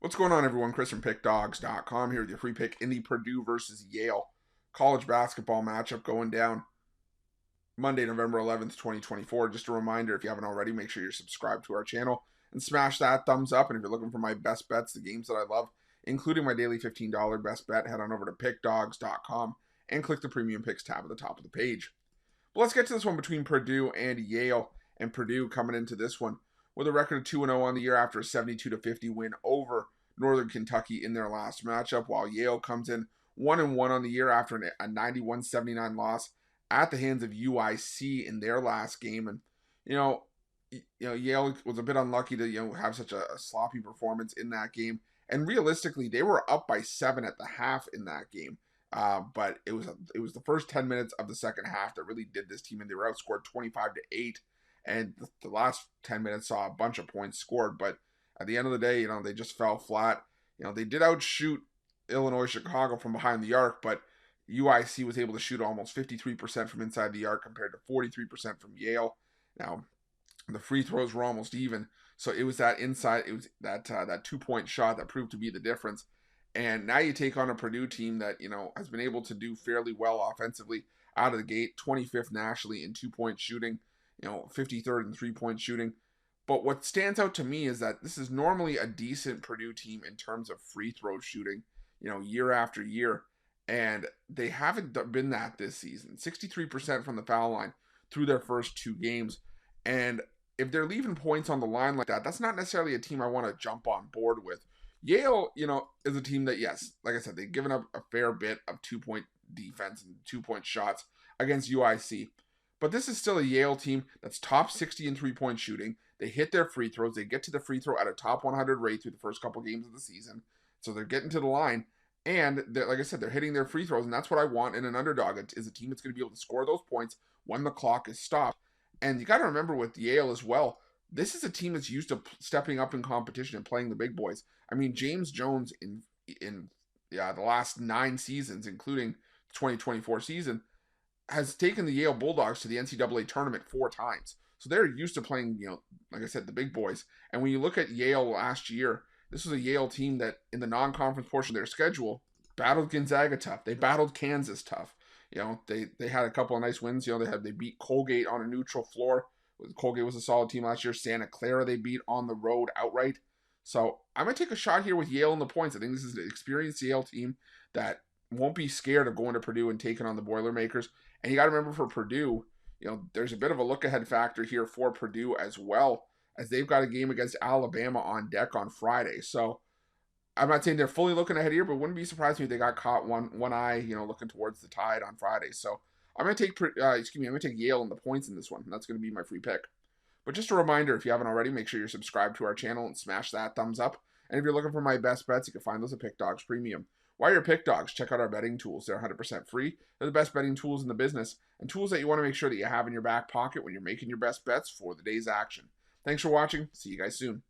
What's going on, everyone? Chris from Pickdawgz.com here with your free pick in the Purdue versus Yale college basketball matchup going down Monday, November 11th, 2024. Just a reminder, if you haven't already, make sure you're subscribed to our channel and smash that thumbs up. And if you're looking for my best bets, the games that I love, including my daily $15 best bet, head on over to Pickdawgz.com and click the Premium Picks tab at the top of the page. But let's get to this one between Purdue and Yale. And Purdue coming into this one with a record of 2-0 on the year after a 72-50 win over Northern Kentucky in their last matchup, while Yale comes in 1-1 on the year after a 91-79 loss at the hands of UIC in their last game. And Yale was a bit unlucky to have such a sloppy performance in that game. And realistically, they were up by 7 at the half in that game. But it was the first 10 minutes of the second half that really did this team, and they were outscored 25-8. And the last 10 minutes saw a bunch of points scored, but at the end of the day, they just fell flat. They did outshoot Illinois Chicago from behind the arc, but UIC was able to shoot almost 53% from inside the arc compared to 43% from Yale. Now, the free throws were almost even, so it was that inside, it was that 2-point shot that proved to be the difference. And now you take on a Purdue team that has been able to do fairly well offensively out of the gate, 25th nationally in 2-point shooting. 53rd in 3-point shooting. But what stands out to me is that this is normally a decent Purdue team in terms of free throw shooting, year after year. And they haven't been that this season. 63% from the foul line through their first 2 games. And if they're leaving points on the line like that, that's not necessarily a team I want to jump on board with. Yale, is a team that, yes, like I said, they've given up a fair bit of 2-point defense and 2-point shots against UIC. But this is still a Yale team that's top 60 in 3-point shooting. They hit their free throws. They get to the free throw at a top 100 rate through the first couple games of the season. So they're getting to the line. And like I said, they're hitting their free throws. And that's what I want in an underdog, is a team that's going to be able to score those points when the clock is stopped. And you got to remember with Yale as well, this is a team that's used to stepping up in competition and playing the big boys. I mean, James Jones in the last 9 seasons, including the 2024 season, has taken the Yale Bulldogs to the NCAA tournament 4 times. So they're used to playing, like I said, the big boys. And when you look at Yale last year, this was a Yale team that in the non-conference portion of their schedule battled Gonzaga tough. They battled Kansas tough. They had a couple of nice wins. They beat Colgate on a neutral floor. Colgate was a solid team last year. Santa Clara they beat on the road outright. So I'm going to take a shot here with Yale in the points. I think this is an experienced Yale team that won't be scared of going to Purdue and taking on the Boilermakers. And you got to remember, for Purdue, there's a bit of a look-ahead factor here for Purdue as well, as they've got a game against Alabama on deck on Friday. So I'm not saying they're fully looking ahead here, but wouldn't be surprised if they got caught one eye, looking towards the Tide on Friday. So I'm going to take Yale in the points in this one. And that's going to be my free pick. But just a reminder, if you haven't already, make sure you're subscribed to our channel and smash that thumbs up. And if you're looking for my best bets, you can find those at Pickdawgz Premium. While you're Pickdawgz, check out our betting tools. They're 100% free. They're the best betting tools in the business, and tools that you want to make sure that you have in your back pocket when you're making your best bets for the day's action. Thanks for watching. See you guys soon.